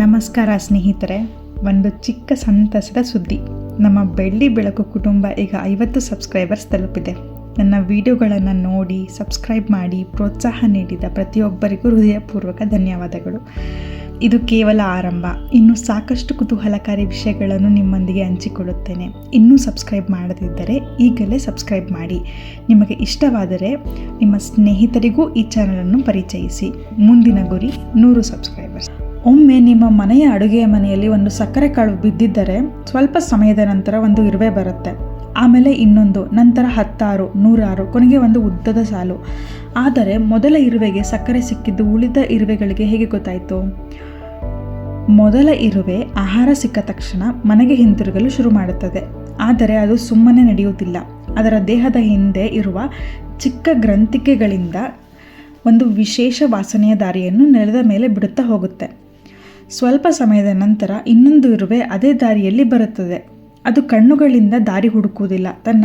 ನಮಸ್ಕಾರ ಸ್ನೇಹಿತರೆ, ಒಂದು ಚಿಕ್ಕ ಸಂತಸದ ಸುದ್ದಿ. ನಮ್ಮ ಬೆಳ್ಳಿ ಬೆಳಕು ಕುಟುಂಬ ಈಗ 50 ಸಬ್ಸ್ಕ್ರೈಬರ್ಸ್ ತಲುಪಿದೆ. ನನ್ನ ವಿಡಿಯೋಗಳನ್ನು ನೋಡಿ ಸಬ್ಸ್ಕ್ರೈಬ್ ಮಾಡಿ ಪ್ರೋತ್ಸಾಹ ನೀಡಿದ ಪ್ರತಿಯೊಬ್ಬರಿಗೂ ಹೃದಯಪೂರ್ವಕ ಧನ್ಯವಾದಗಳು. ಇದು ಕೇವಲ ಆರಂಭ. ಇನ್ನೂ ಸಾಕಷ್ಟು ಕುತೂಹಲಕಾರಿ ವಿಷಯಗಳನ್ನು ನಿಮ್ಮೊಂದಿಗೆ ಹಂಚಿಕೊಳ್ಳುತ್ತೇನೆ. ಇನ್ನೂ ಸಬ್ಸ್ಕ್ರೈಬ್ ಮಾಡದಿದ್ದರೆ ಈಗಲೇ ಸಬ್ಸ್ಕ್ರೈಬ್ ಮಾಡಿ. ನಿಮಗೆ ಇಷ್ಟವಾದರೆ ನಿಮ್ಮ ಸ್ನೇಹಿತರಿಗೂ ಈ ಚಾನಲನ್ನು ಪರಿಚಯಿಸಿ. ಮುಂದಿನ ಗುರಿ 100 ಸಬ್ಸ್ಕ್ರೈಬರ್ಸ್. ಒಮ್ಮೆ ನಿಮ್ಮ ಮನೆಯ ಅಡುಗೆಯ ಮನೆಯಲ್ಲಿ ಒಂದು ಸಕ್ಕರೆ ಕಾಳು ಬಿದ್ದಿದ್ದರೆ ಸ್ವಲ್ಪ ಸಮಯದ ನಂತರ ಒಂದು ಇರುವೆ ಬರುತ್ತೆ, ಆಮೇಲೆ ಇನ್ನೊಂದು, ನಂತರ 10, 100, ಕೊನೆಗೆ ಒಂದು ಉದ್ದದ ಸಾಲು. ಆದರೆ ಮೊದಲ ಇರುವೆಗೆ ಸಕ್ಕರೆ ಸಿಕ್ಕಿದ್ದು ಉಳಿದ ಇರುವೆಗಳಿಗೆ ಹೇಗೆ ಗೊತ್ತಾಯಿತು? ಮೊದಲ ಇರುವೆ ಆಹಾರ ಸಿಕ್ಕ ತಕ್ಷಣ ಮನೆಗೆ ಹಿಂತಿರುಗಲು ಶುರು ಮಾಡುತ್ತದೆ. ಆದರೆ ಅದು ಸುಮ್ಮನೆ ನಡೆಯುವುದಿಲ್ಲ. ಅದರ ದೇಹದ ಹಿಂದೆ ಇರುವ ಚಿಕ್ಕ ಗ್ರಂಥಿಕೆಗಳಿಂದ ಒಂದು ವಿಶೇಷ ವಾಸನೆಯ ದಾರಿಯನ್ನು ನೆಲದ ಮೇಲೆ ಬಿಡುತ್ತಾ ಹೋಗುತ್ತೆ. ಸ್ವಲ್ಪ ಸಮಯದ ನಂತರ ಇನ್ನೊಂದು ಇರುವೆ ಅದೇ ದಾರಿಯಲ್ಲಿ ಬರುತ್ತದೆ. ಅದು ಕಣ್ಣುಗಳಿಂದ ದಾರಿ ಹುಡುಕುವುದಿಲ್ಲ, ತನ್ನ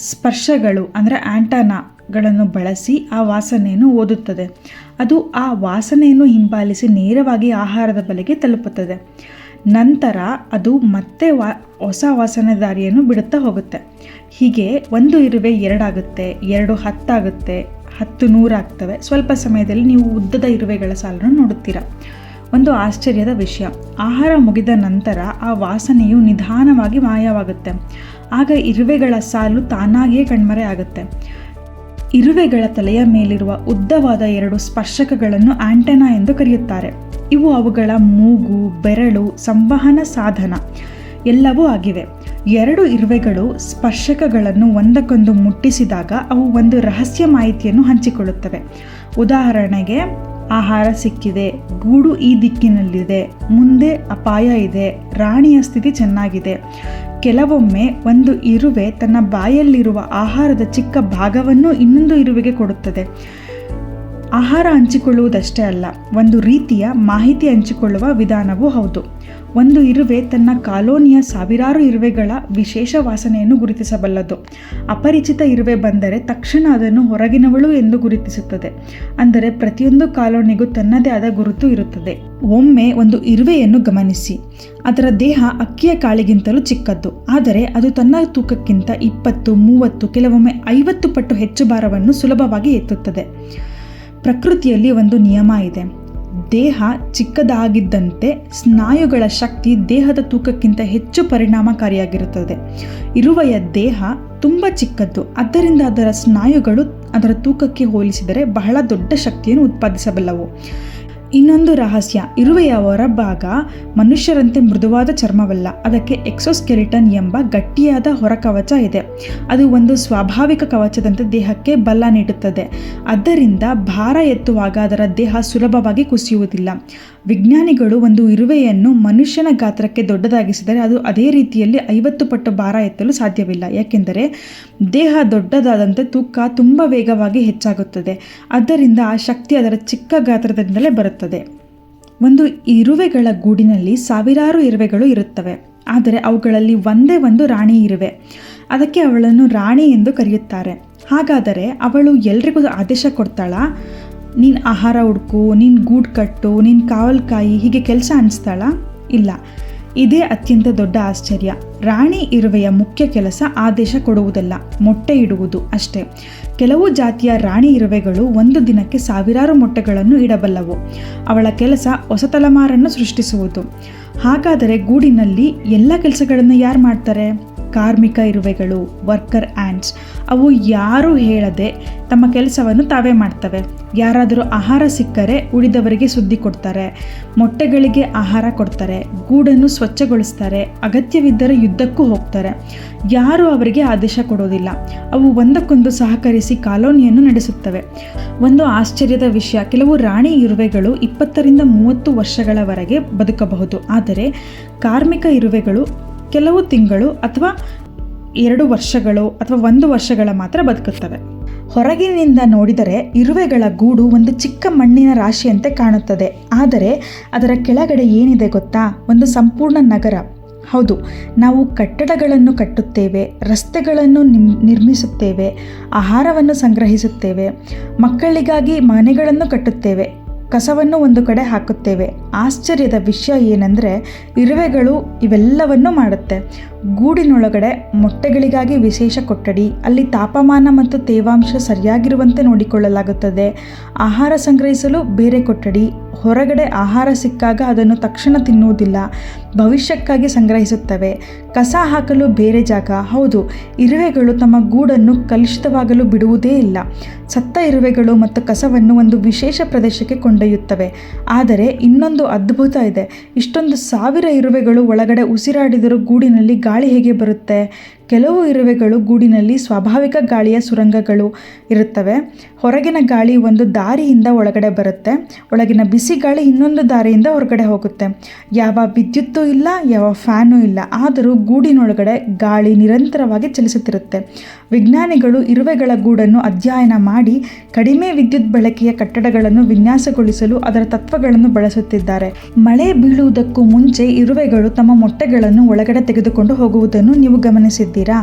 ಸ್ಪರ್ಶಗಳು ಅಂದರೆ ಆಂಟನಾಗಳನ್ನು ಬಳಸಿ ಆ ವಾಸನೆಯನ್ನು ಓದುತ್ತದೆ. ಅದು ಆ ವಾಸನೆಯನ್ನು ಹಿಂಬಾಲಿಸಿ ನೇರವಾಗಿ ಆಹಾರದ ಬಲೆಗೆ ತಲುಪುತ್ತದೆ. ನಂತರ ಅದು ಮತ್ತೆ ಹೊಸ ವಾಸನೆ ದಾರಿಯನ್ನು ಬಿಡುತ್ತಾ ಹೋಗುತ್ತೆ. ಹೀಗೆ ಒಂದು ಇರುವೆ 2 ಆಗುತ್ತೆ, 2 10 ಆಗುತ್ತೆ, 10 100 ಆಗ್ತವೆ. ಸ್ವಲ್ಪ ಸಮಯದಲ್ಲಿ ನೀವು ಉದ್ದದ ಇರುವೆಗಳ ಸಾಲನ್ನು ನೋಡುತ್ತೀರಾ. ಒಂದು ಆಶ್ಚರ್ಯದ ವಿಷಯ, ಆಹಾರ ಮುಗಿದ ನಂತರ ಆ ವಾಸನೆಯು ನಿಧಾನವಾಗಿ ಮಾಯವಾಗುತ್ತೆ. ಆಗ ಇರುವೆಗಳ ಸಾಲು ತಾನಾಗಿಯೇ ಕಣ್ಮರೆ ಆಗುತ್ತೆ. ಇರುವೆಗಳ ತಲೆಯ ಮೇಲಿರುವ ಉದ್ದವಾದ 2 ಸ್ಪರ್ಶಕಗಳನ್ನು ಆಂಟೆನಾ ಎಂದು ಕರೆಯುತ್ತಾರೆ. ಇವು ಅವುಗಳ ಮೂಗು, ಬೆರಳು, ಸಂವಹನ ಸಾಧನ ಎಲ್ಲವೂ ಆಗಿವೆ. 2 ಇರುವೆಗಳು ಸ್ಪರ್ಶಕಗಳನ್ನು ಒಂದಕ್ಕೊಂದು ಮುಟ್ಟಿಸಿದಾಗ ಅವು ಒಂದು ರಹಸ್ಯ ಮಾಹಿತಿಯನ್ನು ಹಂಚಿಕೊಳ್ಳುತ್ತವೆ. ಉದಾಹರಣೆಗೆ, ಆಹಾರ ಸಿಕ್ಕಿದೆ, ಗೂಡು ಈ ದಿಕ್ಕಿನಲ್ಲಿದೆ, ಮುಂದೆ ಅಪಾಯ ಇದೆ, ರಾಣಿಯ ಸ್ಥಿತಿ ಚೆನ್ನಾಗಿದೆ. ಕೆಲವೊಮ್ಮೆ ಒಂದು ಇರುವೆ ತನ್ನ ಬಾಯಲ್ಲಿರುವ ಆಹಾರದ ಚಿಕ್ಕ ಭಾಗವನ್ನು ಇನ್ನೊಂದು ಇರುವೆಗೆ ಕೊಡುತ್ತದೆ. ಆಹಾರ ಹಂಚಿಕೊಳ್ಳುವುದಷ್ಟೇ ಅಲ್ಲ, ಒಂದು ರೀತಿಯ ಮಾಹಿತಿ ಹಂಚಿಕೊಳ್ಳುವ ವಿಧಾನವೂ ಹೌದು. ಒಂದು ಇರುವೆ ತನ್ನ ಕಾಲೋನಿಯ ಸಾವಿರಾರು ಇರುವೆಗಳ ವಿಶೇಷ ವಾಸನೆಯನ್ನು ಗುರುತಿಸಬಲ್ಲದು. ಅಪರಿಚಿತ ಇರುವೆ ಬಂದರೆ ತಕ್ಷಣ ಅದನ್ನು ಹೊರಗಿನವಳು ಎಂದು ಗುರುತಿಸುತ್ತದೆ. ಅಂದರೆ ಪ್ರತಿಯೊಂದು ಕಾಲೋನಿಗೂ ತನ್ನದೇ ಆದ ಗುರುತು ಇರುತ್ತದೆ. ಒಮ್ಮೆ ಒಂದು ಇರುವೆಯನ್ನು ಗಮನಿಸಿ. ಅದರ ದೇಹ ಅಕ್ಕಿಯ ಕಾಳಿಗಿಂತಲೂ ಚಿಕ್ಕದ್ದು, ಆದರೆ ಅದು ತನ್ನ ತೂಕಕ್ಕಿಂತ 20, 30, ಕೆಲವೊಮ್ಮೆ 50 ಪಟ್ಟು ಹೆಚ್ಚು ಭಾರವನ್ನು ಸುಲಭವಾಗಿ ಎತ್ತುತ್ತದೆ. ಪ್ರಕೃತಿಯಲ್ಲಿ ಒಂದು ನಿಯಮ ಇದೆ. ದೇಹ ಚಿಕ್ಕದಾಗಿದ್ದಂತೆ ಸ್ನಾಯುಗಳ ಶಕ್ತಿ ದೇಹದ ತೂಕಕ್ಕಿಂತ ಹೆಚ್ಚು ಪರಿಣಾಮಕಾರಿಯಾಗಿರುತ್ತದೆ. ಇರುವೆಯ ದೇಹ ತುಂಬ ಚಿಕ್ಕದ್ದು, ಆದ್ದರಿಂದ ಅದರ ಸ್ನಾಯುಗಳು ಅದರ ತೂಕಕ್ಕೆ ಹೋಲಿಸಿದರೆ ಬಹಳ ದೊಡ್ಡ ಶಕ್ತಿಯನ್ನು ಉತ್ಪಾದಿಸಬಲ್ಲವು. ಇನ್ನೊಂದು ರಹಸ್ಯ, ಇರುವೆಯ ಹೊರಭಾಗ ಮನುಷ್ಯರಂತೆ ಮೃದುವಾದ ಚರ್ಮವಲ್ಲ. ಅದಕ್ಕೆ ಎಕ್ಸೋಸ್ಕೆಲಿಟನ್ ಎಂಬ ಗಟ್ಟಿಯಾದ ಹೊರಕವಚ ಇದೆ. ಅದು ಒಂದು ಸ್ವಾಭಾವಿಕ ಕವಚದಂತೆ ದೇಹಕ್ಕೆ ಬಲ ನೀಡುತ್ತದೆ. ಆದ್ದರಿಂದ ಭಾರ ಎತ್ತುವಾಗ ಅದರ ದೇಹ ಸುಲಭವಾಗಿ ಕುಸಿಯುವುದಿಲ್ಲ. ವಿಜ್ಞಾನಿಗಳು ಒಂದು ಇರುವೆಯನ್ನು ಮನುಷ್ಯನ ಗಾತ್ರಕ್ಕೆ ದೊಡ್ಡದಾಗಿಸಿದರೆ ಅದು ಅದೇ ರೀತಿಯಲ್ಲಿ 50 ಪಟ್ಟು ಭಾರ ಎತ್ತಲು ಸಾಧ್ಯವಿಲ್ಲ. ಯಾಕೆಂದರೆ ದೇಹ ದೊಡ್ಡದಾದಂತೆ ತೂಕ ತುಂಬ ವೇಗವಾಗಿ ಹೆಚ್ಚಾಗುತ್ತದೆ. ಆದ್ದರಿಂದ ಆ ಶಕ್ತಿ ಅದರ ಚಿಕ್ಕ ಗಾತ್ರದಿಂದಲೇ ಬರುತ್ತದೆ. ಒಂದು ಇರುವೆಗಳ ಗೂಡಿನಲ್ಲಿ ಸಾವಿರಾರು ಇರುವೆಗಳು ಇರುತ್ತವೆ, ಆದರೆ ಅವುಗಳಲ್ಲಿ ಒಂದೇ ಒಂದು ರಾಣಿ ಇರುವೆ. ಅದಕ್ಕೆ ಅವಳನ್ನು ರಾಣಿ ಎಂದು ಕರೆಯುತ್ತಾರೆ. ಹಾಗಾದರೆ ಅವಳು ಎಲ್ರಿಗೂ ಆದೇಶ ಕೊಡ್ತಾಳಾ? ನೀನು ಆಹಾರ ಹುಡುಕು, ನೀನು ಗೂಡು ಕಟ್ಟು, ನೀನು ಕಾವಲು ಕಾಯಿ, ಹೀಗೆ ಕೆಲಸ ಅನಿಸ್ತಾಳ? ಇಲ್ಲ. ಇದೇ ಅತ್ಯಂತ ದೊಡ್ಡ ಆಶ್ಚರ್ಯ. ರಾಣಿ ಇರುವೆಯ ಮುಖ್ಯ ಕೆಲಸ ಆದೇಶ ಕೊಡುವುದಲ್ಲ, ಮೊಟ್ಟೆ ಇಡುವುದು ಅಷ್ಟೇ. ಕೆಲವು ಜಾತಿಯ ರಾಣಿ ಇರುವೆಗಳು ಒಂದು ದಿನಕ್ಕೆ ಸಾವಿರಾರು ಮೊಟ್ಟೆಗಳನ್ನು ಇಡಬಲ್ಲವು. ಅವಳ ಕೆಲಸ ಹೊಸ ತಲೆಮಾರನ್ನು ಸೃಷ್ಟಿಸುವುದು. ಹಾಗಾದರೆ ಗೂಡಿನಲ್ಲಿ ಎಲ್ಲ ಕೆಲಸಗಳನ್ನು ಯಾರು ಮಾಡ್ತಾರೆ? ಕಾರ್ಮಿಕ ಇರುವೆಗಳು, ವರ್ಕರ್ ಆ್ಯಂಟ್ಸ್. ಅವು ಯಾರೂ ಹೇಳದೆ ತಮ್ಮ ಕೆಲಸವನ್ನು ತಾವೇ ಮಾಡ್ತವೆ. ಯಾರಾದರೂ ಆಹಾರ ಸಿಕ್ಕರೆ ಉಳಿದವರಿಗೆ ಸುದ್ದಿ ಕೊಡ್ತಾರೆ, ಮೊಟ್ಟೆಗಳಿಗೆ ಆಹಾರ ಕೊಡ್ತಾರೆ, ಗೂಡನ್ನು ಸ್ವಚ್ಛಗೊಳಿಸ್ತಾರೆ, ಅಗತ್ಯವಿದ್ದರೆ ಯುದ್ಧಕ್ಕೂ ಹೋಗ್ತಾರೆ. ಯಾರೂ ಅವರಿಗೆ ಆದೇಶ ಕೊಡೋದಿಲ್ಲ. ಅವು ಒಂದಕ್ಕೊಂದು ಸಹಕರಿಸಿ ಕಾಲೋನಿಯನ್ನು ನಡೆಸುತ್ತವೆ. ಒಂದು ಆಶ್ಚರ್ಯದ ವಿಷಯ, ಕೆಲವು ರಾಣಿ ಇರುವೆಗಳು 20 ರಿಂದ 30 ವರ್ಷಗಳವರೆಗೆ ಬದುಕಬಹುದು. ಆದರೆ ಕಾರ್ಮಿಕ ಇರುವೆಗಳು ಕೆಲವು ತಿಂಗಳು ಅಥವಾ 2 ವರ್ಷಗಳು ಅಥವಾ 1 ವರ್ಷಗಳ ಮಾತ್ರ ಬದುಕುತ್ತವೆ. ಹೊರಗಿನಿಂದ ನೋಡಿದರೆ ಇರುವೆಗಳ ಗೂಡು ಒಂದು ಚಿಕ್ಕ ಮಣ್ಣಿನ ರಾಶಿಯಂತೆ ಕಾಣುತ್ತದೆ. ಆದರೆ ಅದರ ಕೆಳಗಡೆ ಏನಿದೆ ಗೊತ್ತಾ? ಒಂದು ಸಂಪೂರ್ಣ ನಗರ. ಹೌದು, ನಾವು ಕಟ್ಟಡಗಳನ್ನು ಕಟ್ಟುತ್ತೇವೆ, ರಸ್ತೆಗಳನ್ನು ನಿರ್ಮಿಸುತ್ತೇವೆ, ಆಹಾರವನ್ನು ಸಂಗ್ರಹಿಸುತ್ತೇವೆ, ಮಕ್ಕಳಿಗಾಗಿ ಮನೆಗಳನ್ನು ಕಟ್ಟುತ್ತೇವೆ. ಕಸವನ್ನು ಒಂದು ಕಡೆ ಹಾಕುತ್ತೇವೆ. ಆಶ್ಚರ್ಯದ ವಿಷಯ ಏನೆಂದರೆ ಇರುವೆಗಳು ಇವೆಲ್ಲವನ್ನೂ ಮಾಡುತ್ತೆ. ಗೂಡಿನೊಳಗಡೆ ಮೊಟ್ಟೆಗಳಿಗಾಗಿ ವಿಶೇಷ ಕೊಠಡಿ, ಅಲ್ಲಿ ತಾಪಮಾನ ಮತ್ತು ತೇವಾಂಶ ಸರಿಯಾಗಿರುವಂತೆ ನೋಡಿಕೊಳ್ಳಲಾಗುತ್ತದೆ. ಆಹಾರ ಸಂಗ್ರಹಿಸಲು ಬೇರೆ ಕೊಠಡಿ, ಹೊರಗಡೆ ಆಹಾರ ಸಿಕ್ಕಾಗ ಅದನ್ನು ತಕ್ಷಣ ತಿನ್ನುವುದಿಲ್ಲ, ಭವಿಷ್ಯಕ್ಕಾಗಿ ಸಂಗ್ರಹಿಸುತ್ತವೆ. ಕಸ ಹಾಕಲು ಬೇರೆ ಜಾಗ. ಹೌದು, ಇರುವೆಗಳು ತಮ್ಮ ಗೂಡನ್ನು ಕಲುಷಿತವಾಗಲು ಬಿಡುವುದೇ ಇಲ್ಲ. ಸತ್ತ ಇರುವೆಗಳು ಮತ್ತು ಕಸವನ್ನು ಒಂದು ವಿಶೇಷ ಪ್ರದೇಶಕ್ಕೆ ಕೊಂಡೊಯ್ಯುತ್ತವೆ. ಆದರೆ ಇನ್ನೊಂದು ಅದ್ಭುತ ಇದೆ. ಇಷ್ಟೊಂದು 1000 ಇರುವೆಗಳು ಒಳಗಡೆ ಉಸಿರಾಡಿದರೂ ಗೂಡಿನಲ್ಲಿ ಗಾಳಿ ಹೇಗೆ ಬರುತ್ತೆ? ಕೆಲವು ಇರುವೆಗಳು ಗೂಡಿನಲ್ಲಿ ಸ್ವಾಭಾವಿಕ ಗಾಳಿಯ ಸುರಂಗಗಳು ಇರುತ್ತವೆ. ಹೊರಗಿನ ಗಾಳಿ ಒಂದು ದಾರಿಯಿಂದ ಒಳಗಡೆ ಬರುತ್ತೆ, ಒಳಗಿನ ಬಿಸಿ ಗಾಳಿ ಇನ್ನೊಂದು ದಾರಿಯಿಂದ ಹೊರಗಡೆ ಹೋಗುತ್ತೆ. ಯಾವ ವಿದ್ಯುತ್ತೂ ಇಲ್ಲ, ಯಾವ ಫ್ಯಾನೂ ಇಲ್ಲ, ಆದರೂ ಗೂಡಿನೊಳಗಡೆ ಗಾಳಿ ನಿರಂತರವಾಗಿ ಚಲಿಸುತ್ತಿರುತ್ತೆ. ವಿಜ್ಞಾನಿಗಳು ಇರುವೆಗಳ ಗೂಡನ್ನು ಅಧ್ಯಯನ ಮಾಡಿ ಕಡಿಮೆ ವಿದ್ಯುತ್ ಬಳಕೆಯ ಕಟ್ಟಡಗಳನ್ನು ವಿನ್ಯಾಸಗೊಳಿಸಲು ಅದರ ತತ್ವಗಳನ್ನು ಬಳಸುತ್ತಿದ್ದಾರೆ. ಮಳೆ ಬೀಳುವುದಕ್ಕೂ ಮುಂಚೆ ಇರುವೆಗಳು ತಮ್ಮ ಮೊಟ್ಟೆಗಳನ್ನು ಒಳಗಡೆ ತೆಗೆದುಕೊಂಡು ಹೋಗುವುದನ್ನು ನೀವು ಗಮನಿಸಿದ್ದೀರಾ?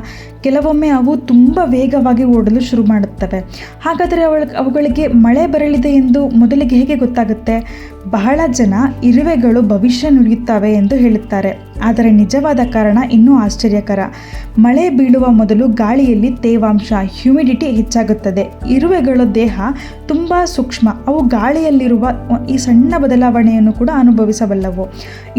ಕೆಲವೊಮ್ಮೆ ಅವು ತುಂಬ ವೇಗವಾಗಿ ಓಡಲು ಶುರು ಮಾಡುತ್ತವೆ. ಹಾಗಾದರೆ ಅವುಗಳಿಗೆ ಮಳೆ ಬರಲಿದೆ ಎಂದು ಮೊದಲಿಗೆ ಹೇಗೆ ಗೊತ್ತಾಗುತ್ತೆ? ಬಹಳ ಜನ ಇರುವೆಗಳು ಭವಿಷ್ಯ ನುಡಿಯುತ್ತವೆ ಎಂದು ಹೇಳುತ್ತಾರೆ. ಆದರೆ ನಿಜವಾದ ಕಾರಣ ಇನ್ನೂ ಆಶ್ಚರ್ಯಕರ. ಮಳೆ ಬೀಳುವ ಮೊದಲು ಗಾಳಿಯಲ್ಲಿ ತೇವಾಂಶ, ಹ್ಯೂಮಿಡಿಟಿ ಹೆಚ್ಚಾಗುತ್ತದೆ. ಇರುವೆಗಳ ದೇಹ ತುಂಬ ಸೂಕ್ಷ್ಮ. ಅವು ಗಾಳಿಯಲ್ಲಿರುವ ಈ ಸಣ್ಣ ಬದಲಾವಣೆಯನ್ನು ಕೂಡ ಅನುಭವಿಸಬಲ್ಲವು.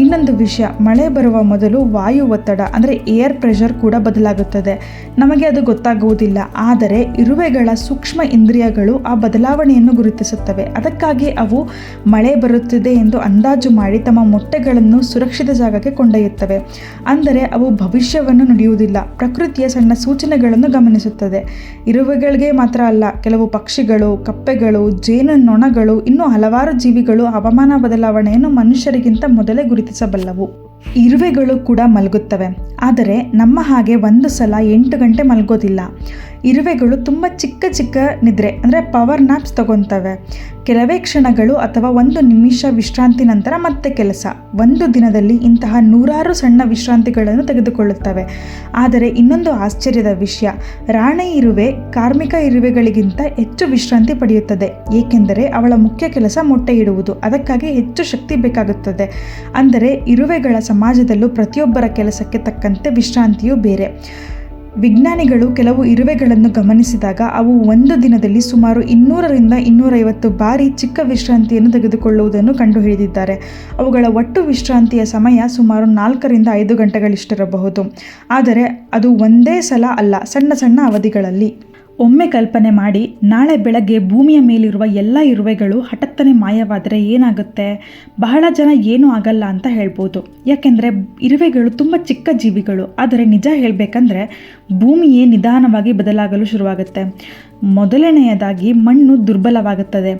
ಇನ್ನೊಂದು ವಿಷಯ, ಮಳೆ ಬರುವ ಮೊದಲು ವಾಯು ಒತ್ತಡ ಅಂದರೆ ಏರ್ ಪ್ರೆಷರ್ ಕೂಡ ಬದಲಾಗುತ್ತದೆ. ನಮಗೆ ಅದು ಗೊತ್ತಾಗುವುದಿಲ್ಲ, ಆದರೆ ಇರುವೆಗಳ ಸೂಕ್ಷ್ಮ ಇಂದ್ರಿಯಗಳು ಆ ಬದಲಾವಣೆಯನ್ನು ಗುರುತಿಸುತ್ತವೆ. ಅದಕ್ಕಾಗಿ ಅವು ಮಳೆ ಬರುತ್ತಿದೆ ಎಂದು ಅಂದಾಜು ಮಾಡಿ ತಮ್ಮ ಮೊಟ್ಟೆಗಳನ್ನು ಸುರಕ್ಷಿತ ಜಾಗಕ್ಕೆ ಕೊಂಡೊಯ್ಯುತ್ತವೆ. ಅಂದರೆ ಅವು ಭವಿಷ್ಯವನ್ನು ನುಡಿಯುವುದಿಲ್ಲ, ಪ್ರಕೃತಿಯ ಸಣ್ಣ ಸೂಚನೆಗಳನ್ನು ಗಮನಿಸುತ್ತದೆ. ಇರುವೆಗಳಿಗೆ ಮಾತ್ರ ಅಲ್ಲ, ಕೆಲವು ಪಕ್ಷಿಗಳು, ಕಪ್ಪೆಗಳು, ಜೇನು ನೊಣಗಳು, ಇನ್ನೂ ಹಲವಾರು ಜೀವಿಗಳು ಹವಾಮಾನ ಬದಲಾವಣೆಯನ್ನು ಮನುಷ್ಯರಿಗಿಂತ ಮೊದಲೇ ಗುರುತಿಸಬಲ್ಲವು. ಇರುವೆಗಳು ಕೂಡ ಮಲಗುತ್ತವೆ, ಆದರೆ ನಮ್ಮ ಹಾಗೆ ಒಂದು ಸಲ 8 ಗಂಟೆ ಮಲಗೋದಿಲ್ಲ. ಇರುವೆಗಳು ತುಂಬ ಚಿಕ್ಕ ನಿದ್ರೆ ಅಂದರೆ ಪವರ್ ನ್ಯಾಪ್ಸ್ ತಗೊತವೆ. ಕೆಲವೇ ಕ್ಷಣಗಳು ಅಥವಾ 1 ನಿಮಿಷ ವಿಶ್ರಾಂತಿ ನಂತರ ಮತ್ತೆ ಕೆಲಸ. ಒಂದು ದಿನದಲ್ಲಿ ಇಂತಹ 100 ಸಣ್ಣ ವಿಶ್ರಾಂತಿಗಳನ್ನು ತೆಗೆದುಕೊಳ್ಳುತ್ತವೆ. ಆದರೆ ಇನ್ನೊಂದು ಆಶ್ಚರ್ಯದ ವಿಷಯ, ರಾಣಿ ಇರುವೆ ಕಾರ್ಮಿಕ ಇರುವೆಗಳಿಗಿಂತ ಹೆಚ್ಚು ವಿಶ್ರಾಂತಿ ಪಡೆಯುತ್ತದೆ. ಏಕೆಂದರೆ ಅವಳ ಮುಖ್ಯ ಕೆಲಸ ಮೊಟ್ಟೆ ಇಡುವುದು, ಅದಕ್ಕಾಗಿ ಹೆಚ್ಚು ಶಕ್ತಿ ಬೇಕಾಗುತ್ತದೆ. ಅಂದರೆ ಇರುವೆಗಳ ಸಮಾಜದಲ್ಲೂ ಪ್ರತಿಯೊಬ್ಬರ ಕೆಲಸಕ್ಕೆ ತಕ್ಕಂತೆ ವಿಶ್ರಾಂತಿಯೂ ಬೇರೆ. ವಿಜ್ಞಾನಿಗಳು ಕೆಲವು ಇರುವೆಗಳನ್ನು ಗಮನಿಸಿದಾಗ ಅವು ಒಂದು ದಿನದಲ್ಲಿ ಸುಮಾರು 200ರಿಂದ 250 ಬಾರಿ ಚಿಕ್ಕ ವಿಶ್ರಾಂತಿಯನ್ನು ತೆಗೆದುಕೊಳ್ಳುವುದನ್ನು ಕಂಡುಹಿಡಿದಿದ್ದಾರೆ. ಅವುಗಳ ಒಟ್ಟು ವಿಶ್ರಾಂತಿಯ ಸಮಯ ಸುಮಾರು 4ರಿಂದ 5 ಗಂಟೆಗಳಿಷ್ಟಿರಬಹುದು. ಆದರೆ ಅದು ಒಂದೇ ಸಲ ಅಲ್ಲ, ಸಣ್ಣ ಅವಧಿಗಳಲ್ಲಿ. ಒಮ್ಮೆ ಕಲ್ಪನೆ ಮಾಡಿ, ನಾಳೆ ಬೆಳಗ್ಗೆ ಭೂಮಿಯ ಮೇಲಿರುವ ಎಲ್ಲ ಇರುವೆಗಳು ಹಠಾತ್ತನೆ ಮಾಯವಾದರೆ ಏನಾಗುತ್ತೆ? ಬಹಳ ಜನ ಏನೂ ಆಗಲ್ಲ ಅಂತ ಹೇಳ್ಬೋದು, ಯಾಕೆಂದರೆ ಇರುವೆಗಳು ತುಂಬ ಚಿಕ್ಕ ಜೀವಿಗಳು. ಆದರೆ ನಿಜ ಹೇಳಬೇಕಂದ್ರೆ ಭೂಮಿಯೇ ನಿಧಾನವಾಗಿ ಬದಲಾಗಲು ಶುರುವಾಗುತ್ತೆ. ಮೊದಲನೆಯದಾಗಿ ಮಣ್ಣು ದುರ್ಬಲವಾಗುತ್ತದೆ.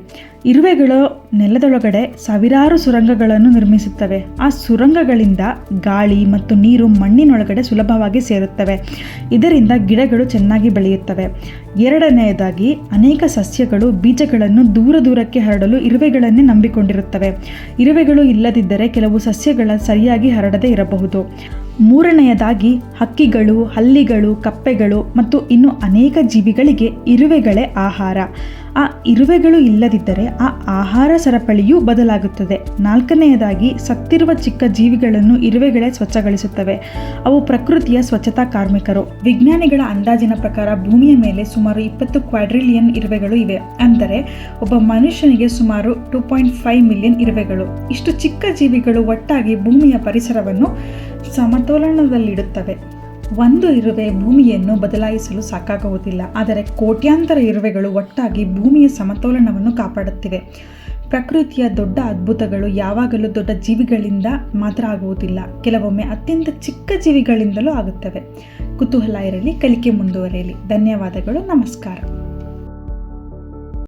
ಇರುವೆಗಳು ನೆಲದೊಳಗಡೆ ಸಾವಿರಾರು ಸುರಂಗಗಳನ್ನು ನಿರ್ಮಿಸುತ್ತವೆ. ಆ ಸುರಂಗಗಳಿಂದ ಗಾಳಿ ಮತ್ತು ನೀರು ಮಣ್ಣಿನೊಳಗಡೆ ಸುಲಭವಾಗಿ ಸೇರುತ್ತವೆ. ಇದರಿಂದ ಗಿಡಗಳು ಚೆನ್ನಾಗಿ ಬೆಳೆಯುತ್ತವೆ. ಎರಡನೆಯದಾಗಿ ಅನೇಕ ಸಸ್ಯಗಳು ಬೀಜಗಳನ್ನು ದೂರಕ್ಕೆ ಹರಡಲು ಇರುವೆಗಳನ್ನೇ ನಂಬಿಕೊಂಡಿರುತ್ತವೆ. ಇರುವೆಗಳು ಇಲ್ಲದಿದ್ದರೆ ಕೆಲವು ಸಸ್ಯಗಳ ಸರಿಯಾಗಿ ಹರಡದೇ ಇರಬಹುದು. ಮೂರನೆಯದಾಗಿ ಹಕ್ಕಿಗಳು, ಹಲ್ಲಿಗಳು, ಕಪ್ಪೆಗಳು ಮತ್ತು ಇನ್ನು ಅನೇಕ ಜೀವಿಗಳಿಗೆ ಇರುವೆಗಳೇ ಆಹಾರ. ಆ ಇರುವೆಗಳು ಇಲ್ಲದಿದ್ದರೆ ಆ ಆಹಾರ ಸರಪಳಿಯೂ ಬದಲಾಗುತ್ತದೆ. ನಾಲ್ಕನೆಯದಾಗಿ ಸತ್ತಿರುವ ಚಿಕ್ಕ ಜೀವಿಗಳನ್ನು ಇರುವೆಗಳೇ ಸ್ವಚ್ಛಗೊಳಿಸುತ್ತವೆ. ಅವು ಪ್ರಕೃತಿಯ ಸ್ವಚ್ಛತಾ ಕಾರ್ಮಿಕರು. ವಿಜ್ಞಾನಿಗಳ ಅಂದಾಜಿನ ಪ್ರಕಾರ ಭೂಮಿಯ ಮೇಲೆ ಸುಮಾರು 20 ಕ್ವಾಡ್ರಿಲಿಯನ್ ಇರುವೆಗಳು ಇವೆ. ಅಂದರೆ ಒಬ್ಬ ಮನುಷ್ಯನಿಗೆ ಸುಮಾರು 2.5 ಮಿಲಿಯನ್ ಇರುವೆಗಳು. ಇಷ್ಟು ಚಿಕ್ಕ ಜೀವಿಗಳು ಒಟ್ಟಾಗಿ ಭೂಮಿಯ ಪರಿಸರವನ್ನು ಸಮತೋಲನದಲ್ಲಿಡುತ್ತವೆ. ಒಂದು ಇರುವೆ ಭೂಮಿಯನ್ನು ಬದಲಾಯಿಸಲು ಸಾಕಾಗುವುದಿಲ್ಲ, ಆದರೆ ಕೋಟ್ಯಾಂತರ ಇರುವೆಗಳು ಒಟ್ಟಾಗಿ ಭೂಮಿಯ ಸಮತೋಲನವನ್ನು ಕಾಪಾಡುತ್ತಿವೆ. ಪ್ರಕೃತಿಯ ದೊಡ್ಡ ಅದ್ಭುತಗಳು ಯಾವಾಗಲೂ ದೊಡ್ಡ ಜೀವಿಗಳಿಂದ ಮಾತ್ರ ಆಗುವುದಿಲ್ಲ, ಕೆಲವೊಮ್ಮೆ ಅತ್ಯಂತ ಚಿಕ್ಕ ಜೀವಿಗಳಿಂದಲೂ ಆಗುತ್ತವೆ. ಕುತೂಹಲ ಇರಲಿ, ಕಲಿಕೆ ಮುಂದುವರಿಯಲಿ. ಧನ್ಯವಾದಗಳು. ನಮಸ್ಕಾರ.